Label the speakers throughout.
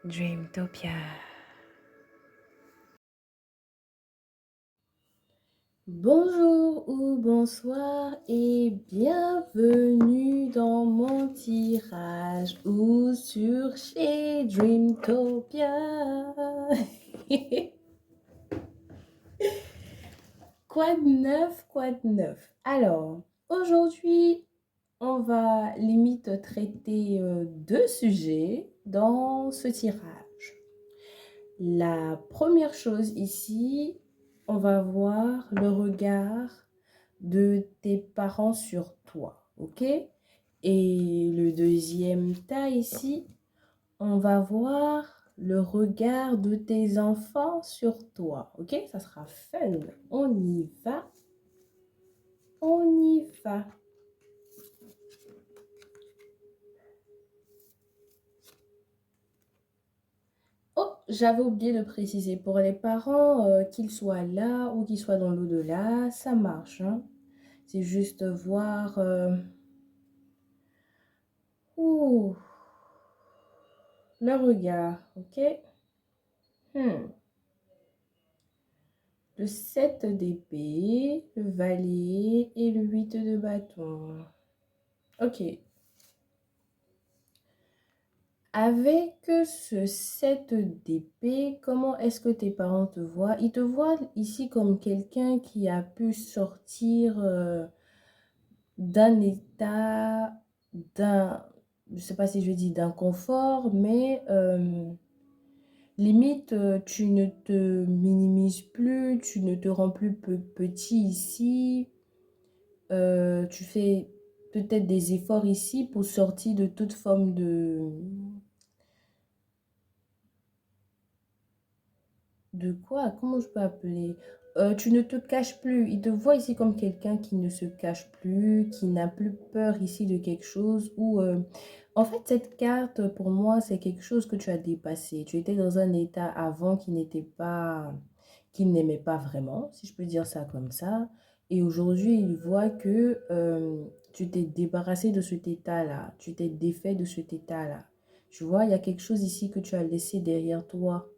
Speaker 1: Dreamtopia. Bonjour ou bonsoir et bienvenue dans mon tirage ou sur chez Dreamtopia. Quoi de neuf, quoi de neuf? Alors, aujourd'hui, on va limite traiter deux sujets dans ce tirage. La première chose ici, on va voir le regard de tes parents sur toi, ok? Et le deuxième tas ici, on va voir le regard de tes enfants sur toi, ok? Ça sera fun. On y va. On y va. Oh, j'avais oublié de préciser, pour les parents, qu'ils soient là ou qu'ils soient dans l'au-delà, ça marche, hein? C'est juste voir... ouh, le regard, ok? Le 7 d'épée, le valet et le 8 de bâton. Ok. Avec ce 7 d'épée, comment est-ce que tes parents te voient? Ils te voient ici comme quelqu'un qui a pu sortir d'un état, je ne sais pas si je dis d'inconfort, mais limite, tu ne te minimises plus, tu ne te rends plus petit ici. Tu fais peut-être des efforts ici pour sortir de toute forme de quoi? Comment je peux appeler? Tu ne te caches plus. Il te voit ici comme quelqu'un qui ne se cache plus, qui n'a plus peur ici de quelque chose. Ou en fait, cette carte, pour moi, c'est quelque chose que tu as dépassé. Tu étais dans un état avant qui n'était pas, qu'il n'aimait pas vraiment, si je peux dire ça comme ça. Et aujourd'hui, il voit que tu t'es débarrassé de cet état-là. Tu t'es défait de cet état-là. Tu vois, il y a quelque chose ici que tu as laissé derrière toi.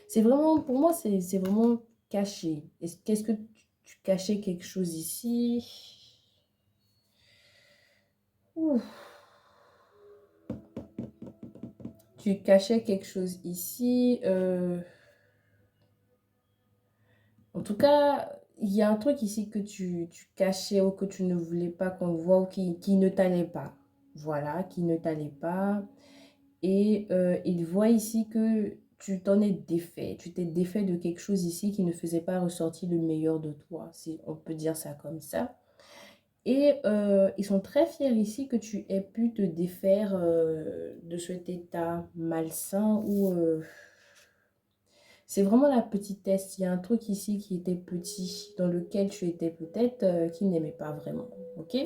Speaker 1: C'est vraiment, pour moi, c'est vraiment caché. Qu'est-ce que tu cachais quelque chose ici? Ouh. Tu cachais quelque chose ici. En tout cas, il y a un truc ici que tu cachais ou que tu ne voulais pas qu'on voit ou qui ne t'allait pas. Voilà, qui ne t'allait pas. Et il voit ici que tu t'en es défait. Tu t'es défait de quelque chose ici qui ne faisait pas ressortir le meilleur de toi, si on peut dire ça comme ça. Et ils sont très fiers ici que tu aies pu te défaire de cet état malsain où c'est vraiment la petitesse. Il y a un truc ici qui était petit, dans lequel tu étais peut-être qui n'aimait pas vraiment. Ok?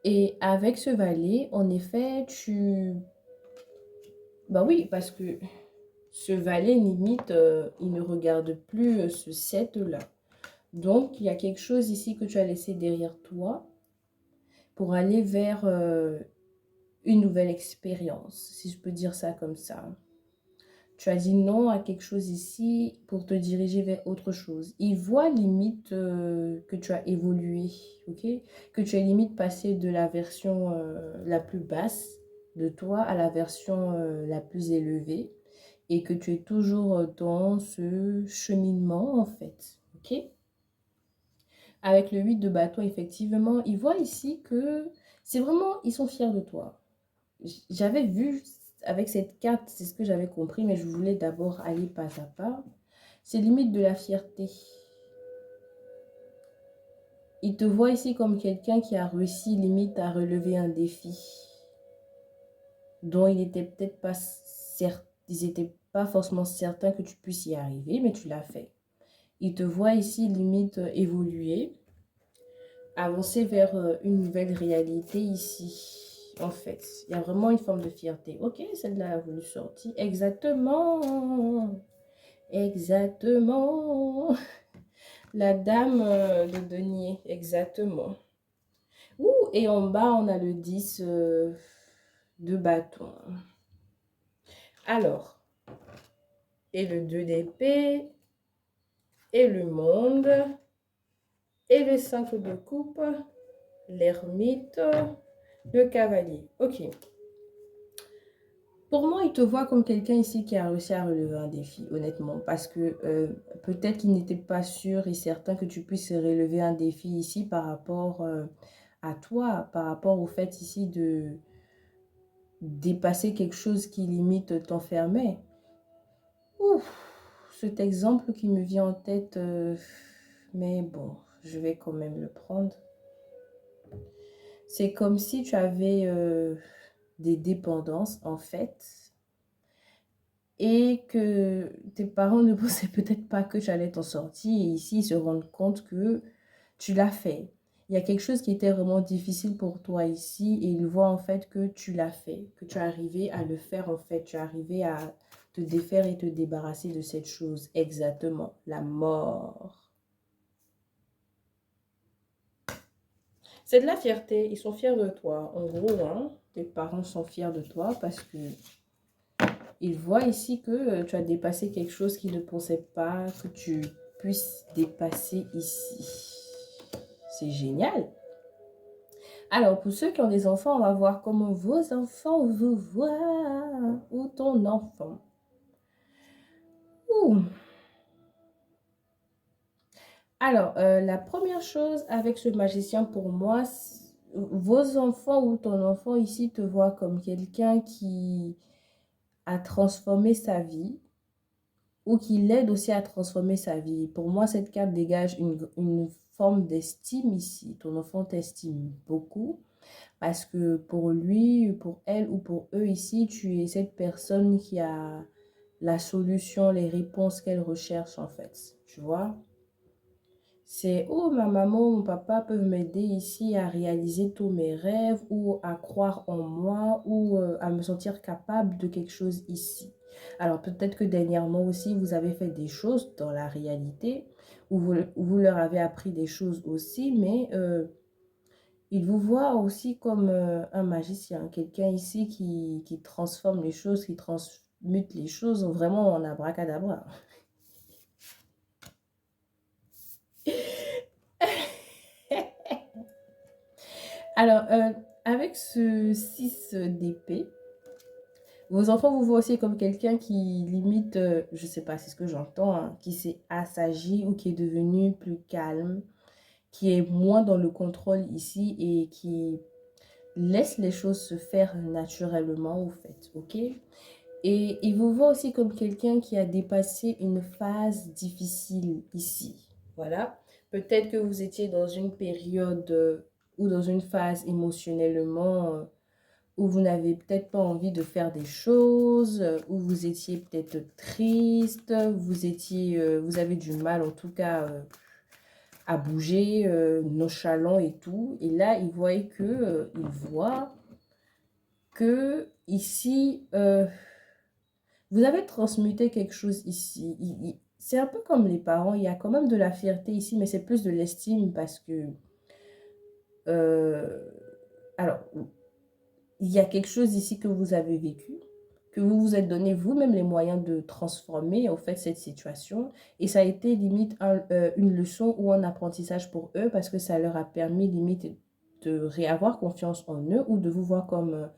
Speaker 1: Et avec ce valet, en effet, tu... Bah oui, parce que ce valet, limite, il ne regarde plus ce 7-là. Donc, il y a quelque chose ici que tu as laissé derrière toi pour aller vers une nouvelle expérience, si je peux dire ça comme ça. Tu as dit non à quelque chose ici pour te diriger vers autre chose. Il voit limite que tu as évolué, ok? Que tu es limite passé de la version la plus basse de toi à la version la plus élevée et que tu es toujours dans ce cheminement en fait, ok? Avec le 8 de bâton, effectivement, il voit ici que c'est vraiment, ils sont fiers de toi. J'avais vu avec cette carte, c'est ce que j'avais compris, mais je voulais d'abord aller pas à pas. C'est limite de la fierté. Il te voit ici comme quelqu'un qui a réussi limite à relever un défi dont il n'était peut-être pas certain, ils n'étaient pas forcément certains que tu puisses y arriver, mais tu l'as fait. Il te voit ici limite évoluer, avancer vers une nouvelle réalité ici. En fait, il y a vraiment une forme de fierté. Ok, celle-là a voulu sortir. Exactement. Exactement. La dame de denier. Exactement. Ouh, et en bas, on a le 10 de bâton. Alors, et le 2 d'épée, et le monde, et le 5 de coupe, l'ermite, le cavalier. Ok. Pour moi, il te voit comme quelqu'un ici qui a réussi à relever un défi, honnêtement, parce que peut-être qu'il n'était pas sûr et certain que tu puisses relever un défi ici par rapport à toi, par rapport au fait ici de dépasser quelque chose qui limite t'enfermait. Ouf, cet exemple qui me vient en tête, mais bon, je vais quand même le prendre. C'est comme si tu avais des dépendances, en fait, et que tes parents ne pensaient peut-être pas que tu allais t'en sortir, et ici, ils se rendent compte que tu l'as fait. Il y a quelque chose qui était vraiment difficile pour toi ici, et ils voient en fait que tu l'as fait, que tu es arrivé à le faire en fait, tu es arrivé à te défaire et te débarrasser de cette chose, exactement, la mort. C'est de la fierté, ils sont fiers de toi. En gros, hein, tes parents sont fiers de toi parce que ils voient ici que tu as dépassé quelque chose qu'ils ne pensaient pas que tu puisses dépasser ici. C'est génial. Alors, pour ceux qui ont des enfants, on va voir comment vos enfants vous voient ou ton enfant. Ouh. Alors, la première chose avec ce magicien pour moi, vos enfants ou ton enfant ici te voit comme quelqu'un qui a transformé sa vie ou qui l'aide aussi à transformer sa vie. Pour moi, cette carte dégage une forme d'estime ici. Ton enfant t'estime beaucoup parce que pour lui, pour elle ou pour eux ici, tu es cette personne qui a la solution, les réponses qu'elle recherche en fait. Tu vois? C'est, oh, ma maman, mon papa peuvent m'aider ici à réaliser tous mes rêves ou à croire en moi ou à me sentir capable de quelque chose ici. Alors peut-être que dernièrement aussi, vous avez fait des choses dans la réalité ou vous leur avez appris des choses aussi, mais ils vous voient aussi comme un magicien, quelqu'un ici qui transforme les choses, qui transmute les choses vraiment en abracadabra. Alors, avec ce 6 d'épée, vos enfants vous voient aussi comme quelqu'un qui limite, je sais pas, c'est ce que j'entends, hein, qui s'est assagi ou qui est devenu plus calme, qui est moins dans le contrôle ici et qui laisse les choses se faire naturellement, au fait, ok? Et il vous voit aussi comme quelqu'un qui a dépassé une phase difficile ici, voilà. Peut-être que vous étiez dans une période ou dans une phase émotionnellement où vous n'avez peut-être pas envie de faire des choses, où vous étiez peut-être triste, vous avez du mal en tout cas à bouger, nonchalant et tout. Et là, il voit que ici, vous avez transmuté quelque chose ici. C'est un peu comme les parents, il y a quand même de la fierté ici, mais c'est plus de l'estime parce que... euh, alors, il y a quelque chose ici que vous avez vécu, que vous vous êtes donné vous-même les moyens de transformer en fait cette situation. Et ça a été limite une leçon ou un apprentissage pour eux parce que ça leur a permis limite de réavoir confiance en eux ou de vous voir comme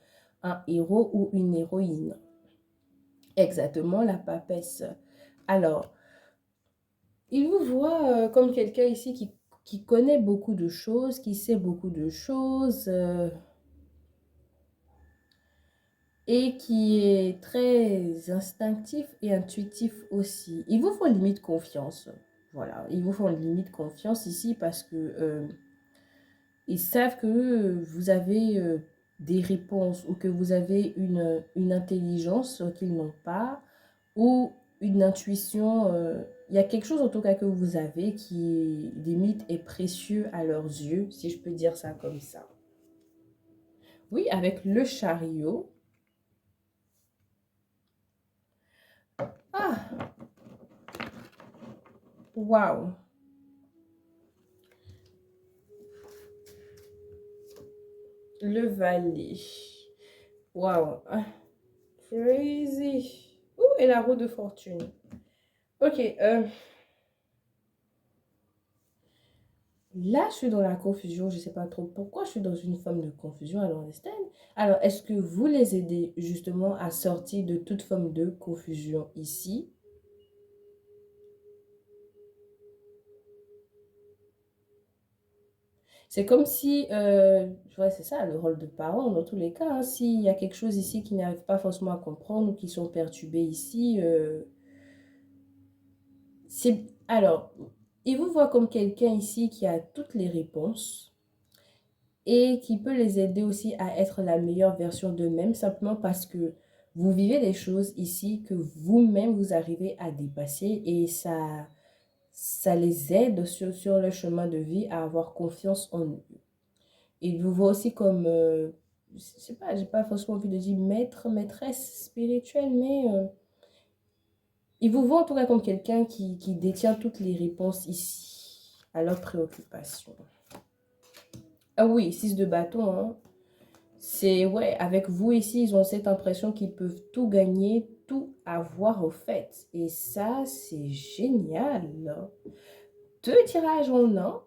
Speaker 1: un héros ou une héroïne. Exactement, la papesse. Alors, il vous voit comme quelqu'un ici qui connaît beaucoup de choses, qui sait beaucoup de choses, et qui est très instinctif et intuitif aussi. Ils vous font limite confiance. Voilà, ils vous font limite confiance ici parce que ils savent que vous avez des réponses ou que vous avez une intelligence qu'ils n'ont pas ou une intuition. Il y a quelque chose en tout cas que vous avez qui limite est précieux à leurs yeux, si je peux dire ça comme ça. Oui, avec le chariot. Ah, waouh! Le valet. Waouh. Crazy. Ouh, et la roue de fortune. Ok, là, je suis dans la confusion. Je ne sais pas trop pourquoi je suis dans une forme de confusion. Alors, Estelle, alors, est-ce que vous les aidez justement à sortir de toute forme de confusion ici? C'est comme si, ouais, c'est ça, le rôle de parent dans tous les cas, hein. S'il y a quelque chose ici qui n'arrive pas forcément à comprendre ou qui sont perturbés ici, c'est... Alors, il vous voit comme quelqu'un ici qui a toutes les réponses et qui peut les aider aussi à être la meilleure version d'eux-mêmes, simplement parce que vous vivez des choses ici que vous-même vous arrivez à dépasser et ça les aide sur le chemin de vie à avoir confiance en eux. Il vous voit aussi comme, je sais pas, j'ai pas forcément envie de dire maître, maîtresse spirituelle, mais il vous voit en tout cas comme quelqu'un qui détient toutes les réponses ici à leurs préoccupations. Ah oui, 6 de bâton, hein. C'est, ouais, avec vous ici, ils ont cette impression qu'ils peuvent tout gagner, tout avoir au fait. Et ça, c'est génial. 2 tirages en un.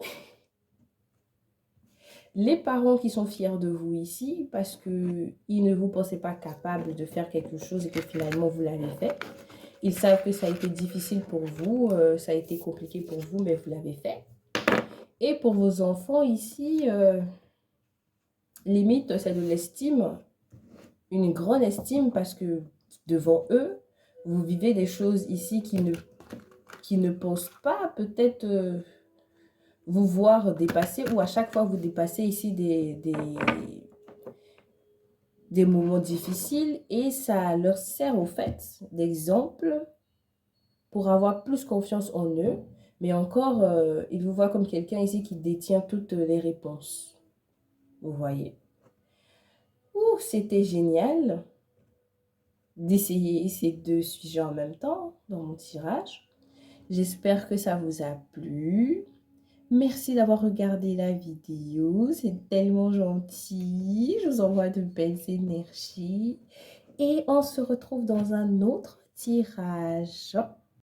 Speaker 1: Les parents qui sont fiers de vous ici parce qu'ils ne vous pensaient pas capable de faire quelque chose et que finalement vous l'avez fait. Ils savent que ça a été difficile pour vous, ça a été compliqué pour vous, mais vous l'avez fait. Et pour vos enfants ici, limite, c'est de l'estime, une grande estime parce que devant eux, vous vivez des choses ici qui ne pensent pas peut-être vous voir dépasser ou à chaque fois vous dépassez ici des moments difficiles et ça leur sert au fait d'exemple pour avoir plus confiance en eux. Mais encore, ils vous voient comme quelqu'un ici qui détient toutes les réponses. Vous voyez. Ouh, c'était génial d'essayer ces 2 sujets en même temps dans mon tirage. J'espère que ça vous a plu. Merci d'avoir regardé la vidéo, c'est tellement gentil. Je vous envoie de belles énergies. Et on se retrouve dans un autre tirage.